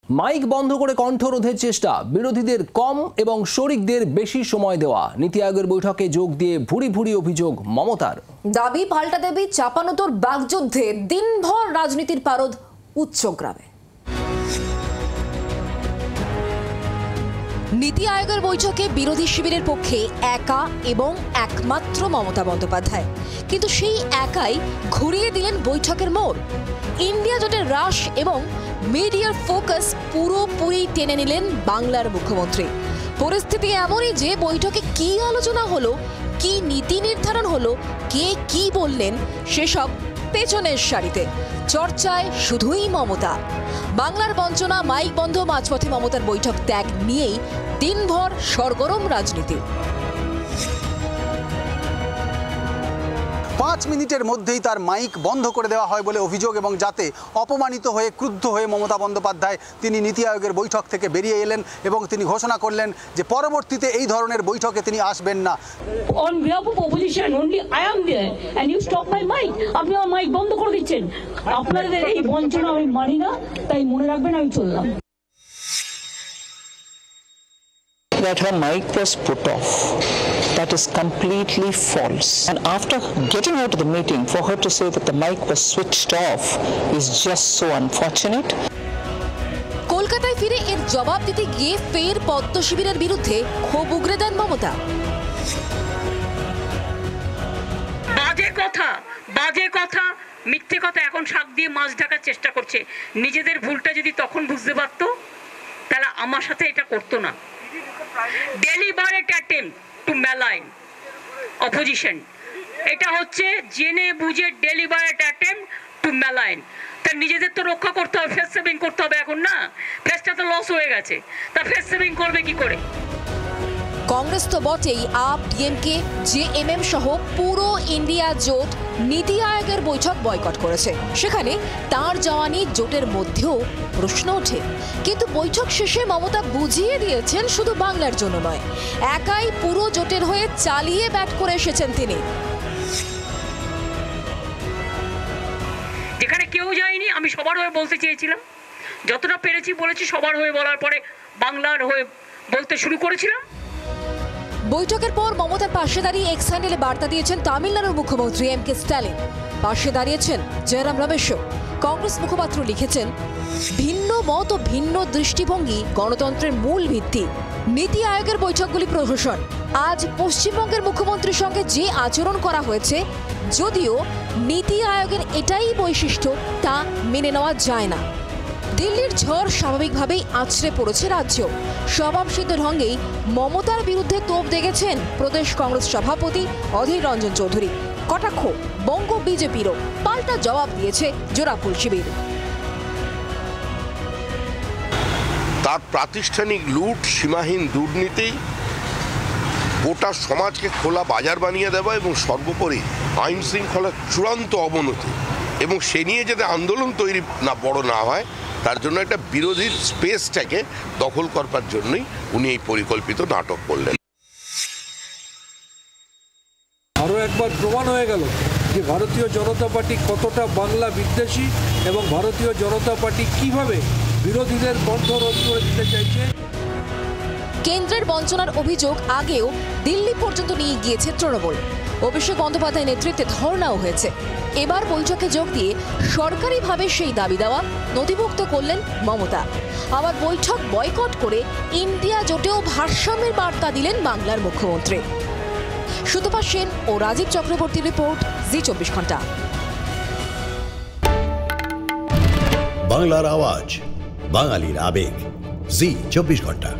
Mic বন্ধ করে কণ্ঠরোধের চেষ্টা, বিরোধীদের কম এবং শরিকদের বেশি সময় দেওয়া, নীতি আয়োগের বৈঠকে যোগ দিয়ে ভুরি ভুরি অভিযোগ মমতার। দাবি পাল্টা দেবী চাপানোতর বাগযুদ্ধে দিনভর রাজনীতির পারদ উচ্চগ্রামে। নীতি আয়োগের বৈঠকে বিরোধী শিবিরের পক্ষে একা এবং একমাত্র মমতা বন্দ্যোপাধ্যায়, কিন্তু সেই একাই ঘুরিয়ে দিলেন বৈঠকের মোড়। ইন্ডিয়া জোটের হ্রাস এবং মিডিয়ার ফোকাস পুরোপুরি টেনে নিলেন বাংলার মুখ্যমন্ত্রী। পরিস্থিতি এমনই যে বৈঠকে কি আলোচনা হলো, কি নীতি নির্ধারণ হলো, কে কি বললেন, সেসব পেছনের সারিতে। চর্চায় শুধুই মমতা। বাংলার বঞ্চনা, মাইক বন্ধ, মাঝপথে মমতার বৈঠক ত্যাগ নিয়েই দিনভর সরগরম রাজনীতি। 5 মিনিটের মধ্যেই তার মাইক বন্ধ করে দেওয়া হয় বলে অভিযোগ, এবং যাতে অপমানিত হয়ে ক্রুদ্ধ হয়ে মমতা বন্দ্যোপাধ্যায় তিনি নীতি আয়োগের বৈঠক থেকে বেরিয়ে এলেন এবং তিনি ঘোষণা করলেন যে পরবর্তীতে এই ধরনের বৈঠকে তিনি আসবেন না। On behalf of opposition only I am there and you stop my mic. আপনি আমার মাইক বন্ধ করে দিচ্ছেন। আপনাদের এই বঞ্চনা আমি মানি না, তাই মনে রাখবেন আমি চললাম। That her mic was put off. That is completely false. And after getting out of the meeting, for her to say that the mic was switched off is just so unfortunate. কলকাতায় ফিরে এর জবাব দিতে গিয়ে ফের পদ্ম শিবিরের বিরুদ্ধে ক্ষোভ উগরে দেন মমতা। বাজে কথা, মিথ্যে কথা এখন শাক দিয়ে মাছ ঢাকার চেষ্টা করছে। নিজেদের ভুলটা যদি তখন বুঝতে পারতো তাহলে আমার সাথে এটা করতো না। Deliberate attempt to malign opposition. এটা হচ্ছে জেনে বুঝে deliberate attempt to malign. তার নিজেদের তো রক্ষা করতে হবে, ফেস সেভিং করতে হবে। এখন না, ফেসটা তো লস হয়ে গেছে, তা ফেস সেভিং করবে কি করে? কংগ্রেস তো বটেই, আপ, ডিএমকে, জেএমএম সহ পুরো ইন্ডিয়া জোট নীতি আয়োগের বৈঠক বয়কট করেছে। সেখানে তার জওয়ানি জোটের মধ্যেও প্রশ্ন ওঠে। কিন্তু বৈঠক শেষে মমতা বুঝিয়ে দিয়েছেন শুধু বাংলার জন্য নয়, একাই পুরো জোটের হয়ে চালিয়ে ব্যাট করে এসেছেন তিনি। যেখানে কেউ যায়নি, আমি সবার হয়ে বলতে চেয়েছিলাম, যতটা পেরেছি বলেছি। সবার হয়ে বলার পরে বাংলার হয়ে বলতে শুরু করেছিলাম। বৈঠকের পর মমতার পাশে দাঁড়িয়ে এক্স হ্যান্ডেলে বার্তা দিয়েছেন তামিলনাড়ুর মুখ্যমন্ত্রী এম.কে. স্ট্যালিন। পাশে দাঁড়িয়েছেন জয়রাম রমেশও। কংগ্রেস মুখপাত্র লিখেছেন, ভিন্ন মত ও ভিন্ন দৃষ্টিভঙ্গি গণতন্ত্রের মূল ভিত্তি। নীতি আয়োগের বৈঠকগুলি প্রহসন। আজ পশ্চিমবঙ্গের মুখ্যমন্ত্রীর সঙ্গে যে আচরণ করা হয়েছে, যদিও নীতি আয়োগের এটাই বৈশিষ্ট্য, তা মেনে নেওয়া যায় না। দিল্লির ঝড় স্বাভাবিকভাবেই আছড়ে পড়েছে রাজ্য। স্বভাবসিদ্ধ ঢঙ্গেই মমতার বিরুদ্ধে তোপ দেখেছেন প্রদেশ কংগ্রেস সভাপতি অধীর রঞ্জন চৌধুরী। কটাক্ষ বঙ্গ বিজেপিরও, পাল্টা জবাব দিয়েছে জোড়াফুল শিবির। তার প্রাতিষ্ঠানিক লুট, সীমাহীন দুর্নীতি, গোটা সমাজকে খোলা বাজার বানিয়ে দেওয়া এবং সর্বোপরি আইন শৃঙ্খলার চূড়ান্ত অবনতি, এবং সে নিয়ে যাতে আন্দোলন তৈরি বড় না হয় তার জন্য একটা বিরোধীর স্পেসটাকে দখল করবার জন্যই উনি এই পরিকল্পিত নাটক করলেন। আরও একবার প্রমাণ হয়ে গেল যে ভারতীয় জনতা পার্টি কতটা বাংলা বিদ্বেষী এবং ভারতীয় জনতা পার্টি কিভাবে বিরোধীদের কণ্ঠ রোধ করে দিতে চাইছে। কেন্দ্রের বঞ্চনার অভিযোগ আগেও দিল্লি পর্যন্ত নিয়ে গিয়েছে তৃণমূল। অভিষেক বন্দ্যোপাধ্যায়ের নেতৃত্বে ধর্ণাও হয়েছে। এবার বৈঠকে যোগ দিয়ে সরকারিভাবে সেই দাবি দেওয়া নথিভুক্ত করলেন মমতা। আবার বৈঠক বয়কট করে ইন্ডিয়া জোটেও ভারসাম্যের বার্তা দিলেন বাংলার মুখ্যমন্ত্রী। সুতপা সেন ও রাজীব চক্রবর্তীর রিপোর্ট, জি 24 ঘন্টা। বাংলার আওয়াজ, বাঙালির আবেগ, জি 24 ঘন্টা।